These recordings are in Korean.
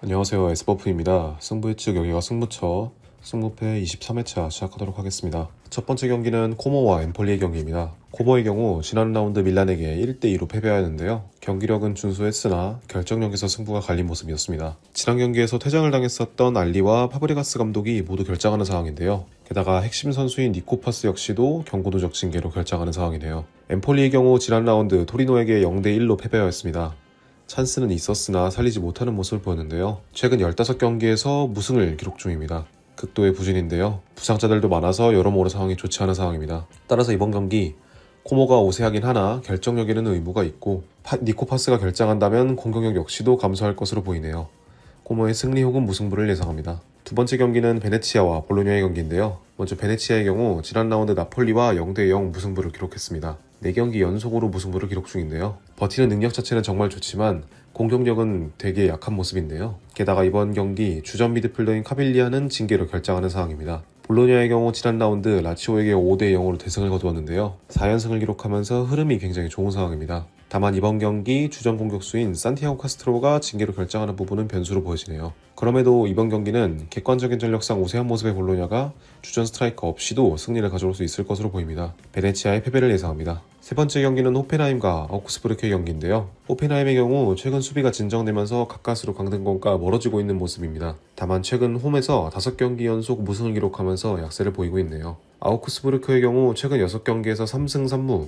안녕하세요. 에스버프입니다. 승부 예측 여기가 승부처 승부패 23회차 시작하도록 하겠습니다. 첫 번째 경기는 코모와 엠폴리의 경기입니다. 코모의 경우 지난 라운드 밀란에게 1대2로 패배하였는데요. 경기력은 준수했으나 결정력에서 승부가 갈린 모습이었습니다. 지난 경기에서 퇴장을 당했었던 알리와 파브리가스 감독이 모두 결장하는 상황인데요. 게다가 핵심 선수인 니코파스 역시도 경고 누적 징계로 결장하는 상황이네요. 엠폴리의 경우 지난 라운드 토리노에게 0대1로 패배하였습니다. 찬스는 있었으나 살리지 못하는 모습을 보였는데요. 최근 15경기에서 무승을 기록 중입니다. 극도의 부진인데요. 부상자들도 많아서 여러모로 상황이 좋지 않은 상황입니다. 따라서 이번 경기 코모가 우세하긴 하나 결정력에는 의무가 있고 니코파스가 결장한다면 공격력 역시도 감소할 것으로 보이네요. 코모의 승리 혹은 무승부를 예상합니다. 두 번째 경기는 베네치아와 볼로냐의 경기인데요. 먼저 베네치아의 경우 지난 라운드 나폴리와 0대0 무승부를 기록했습니다. 4경기 연속으로 무승부를 기록 중인데요. 버티는 능력 자체는 정말 좋지만 공격력은 되게 약한 모습인데요. 게다가 이번 경기 주전 미드필더인 카빌리아는 징계로 결장하는 상황입니다. 볼로냐의 경우 지난 라운드 라치오에게 5대0으로 대승을 거두었는데요. 4연승을 기록하면서 흐름이 굉장히 좋은 상황입니다. 다만 이번 경기 주전 공격수인 산티아고 카스트로가 징계로 결정하는 부분은 변수로 보여지네요. 그럼에도 이번 경기는 객관적인 전력상 우세한 모습의 볼로냐가 주전 스트라이커 없이도 승리를 가져올 수 있을 것으로 보입니다. 베네치아의 패배를 예상합니다. 세 번째 경기는 호펜하임과 아우크스부르크의 경기인데요. 호펜하임의 경우 최근 수비가 진정되면서 가까스로 강등권과 멀어지고 있는 모습입니다. 다만 최근 홈에서 5경기 연속 무승을 기록하면서 약세를 보이고 있네요. 아우크스부르크의 경우 최근 6경기에서 3승 3무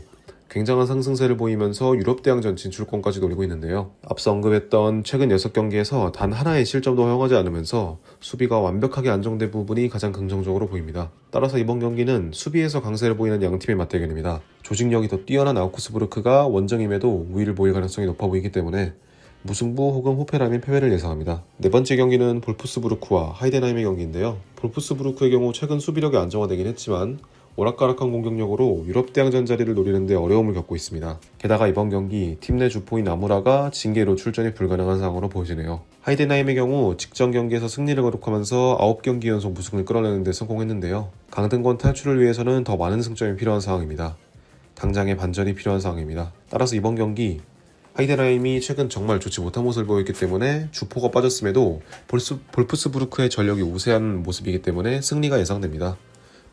굉장한 상승세를 보이면서 유럽 대항전 진출권까지 노리고 있는데요. 앞서 언급했던 최근 6경기에서 단 하나의 실점도 허용하지 않으면서 수비가 완벽하게 안정된 부분이 가장 긍정적으로 보입니다. 따라서 이번 경기는 수비에서 강세를 보이는 양팀의 맞대결입니다. 조직력이 더 뛰어난 아우크스부르크가 원정임에도 우위를 보일 가능성이 높아 보이기 때문에 무승부 혹은 호펜하임의 패배를 예상합니다. 네 번째 경기는 볼프스부르크와 하이덴하임의 경기인데요. 볼프스부르크의 경우 최근 수비력이 안정화되긴 했지만 오락가락한 공격력으로 유럽 대항전 자리를 노리는 데 어려움을 겪고 있습니다. 게다가 이번 경기 팀 내 주포인 아무라가 징계로 출전이 불가능한 상황으로 보여지네요. 하이덴하임의 경우 직전 경기에서 승리를 거듭하면서 9경기 연속 무승을 끌어내는 데 성공했는데요. 강등권 탈출을 위해서는 더 많은 승점이 필요한 상황입니다. 당장의 반전이 필요한 상황입니다. 따라서 이번 경기 하이덴하임이 최근 정말 좋지 못한 모습을 보였기 때문에 주포가 빠졌음에도 볼프스부르크의 전력이 우세한 모습이기 때문에 승리가 예상됩니다.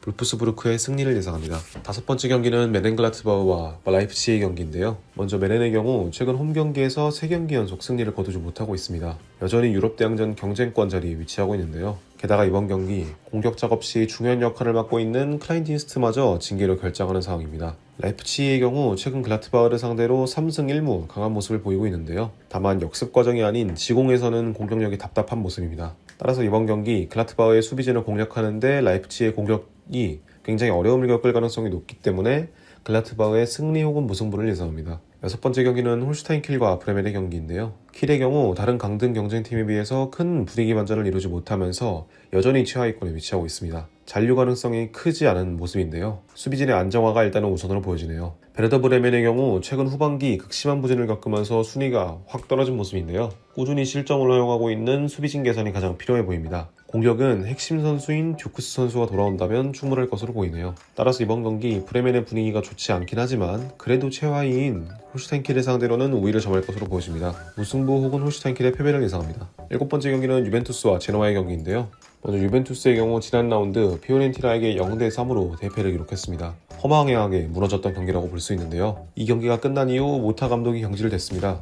볼프스부르크의 승리를 예상합니다. 다섯 번째 경기는 메넨글라트바흐와 라이프치히의 경기인데요. 먼저 메넨의 경우 최근 홈 경기에서 3경기 연속 승리를 거두지 못하고 있습니다. 여전히 유럽 대항전 경쟁권 자리에 위치하고 있는데요. 게다가 이번 경기 공격 작업 시 중요한 역할을 맡고 있는 클라인디스트마저 징계로 결장하는 상황입니다. 라이프치히의 경우 최근 글라트바흐를 상대로 3승 1무 강한 모습을 보이고 있는데요. 다만 역습 과정이 아닌 지공에서는 공격력이 답답한 모습입니다. 따라서 이번 경기 글라트바흐의 수비진을 공략하는데 라이프치히의 공격이 굉장히 어려움을 겪을 가능성이 높기 때문에 글라트바흐의 승리 혹은 무승부를 예상합니다. 여섯 번째 경기는 홀슈타인 킬과 브레멘의 경기인데요. 킬의 경우 다른 강등 경쟁팀에 비해서 큰 분위기 반전을 이루지 못하면서 여전히 최하위권에 위치하고 있습니다. 잔류 가능성이 크지 않은 모습인데요. 수비진의 안정화가 일단은 우선으로 보여지네요. 베르더 브레멘의 경우 최근 후반기 극심한 부진을 겪으면서 순위가 확 떨어진 모습인데요. 꾸준히 실점을 허용하고 있는 수비진 개선이 가장 필요해 보입니다. 공격은 핵심 선수인 듀크스 선수가 돌아온다면 충분할 것으로 보이네요. 따라서 이번 경기 브레멘의 분위기가 좋지 않긴 하지만 그래도 최하위인 홀슈타인킬을 상대로는 우위를 점할 것으로 보여집니다. 무승부 혹은 홀슈타인킬의 패배를 예상합니다. 일곱 번째 경기는 유벤투스와 제노아의 경기인데요. 먼저 유벤투스의 경우 지난 라운드 피오렌티나에게 0대3으로 대패를 기록했습니다. 허망하게 무너졌던 경기라고 볼 수 있는데요. 이 경기가 끝난 이후 모타 감독이 경질을 됐습니다.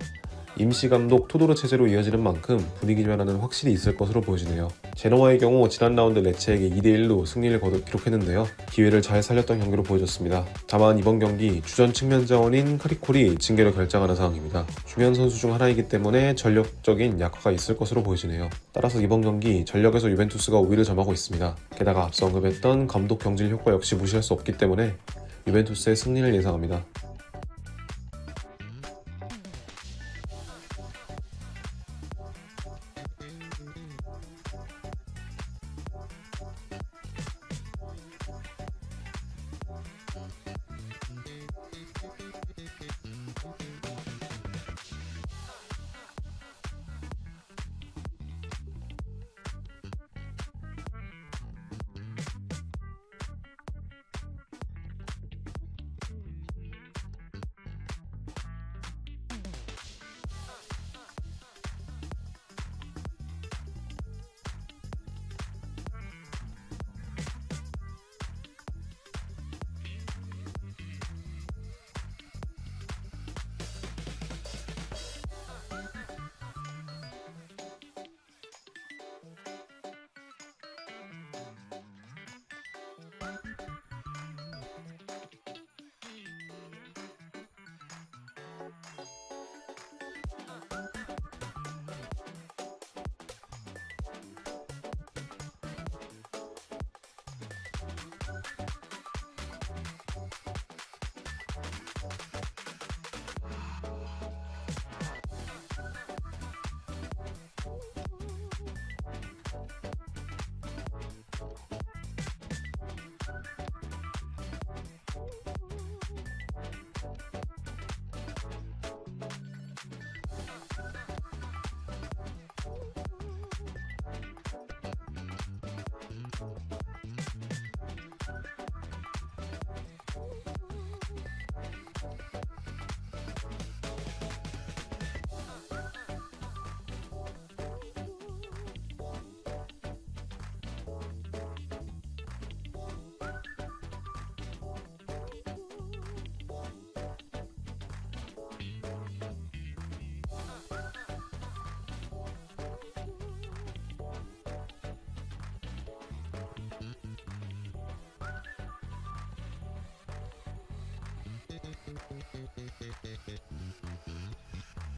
임시 감독 투도르 체제로 이어지는 만큼 분위기 변화는 확실히 있을 것으로 보여지네요. 제노아의 경우 지난 라운드 레체에게 2대1로 승리를 기록했는데요. 기회를 잘 살렸던 경기로 보여졌습니다. 다만 이번 경기 주전 측면 자원인 카리콜이 징계로 결장하는 상황입니다. 중요한 선수 중 하나이기 때문에 전력적인 약화가 있을 것으로 보여지네요. 따라서 이번 경기 전력에서 유벤투스가 우위를 점하고 있습니다. 게다가 앞서 언급했던 감독 경질 효과 역시 무시할 수 없기 때문에 유벤투스의 승리를 예상합니다.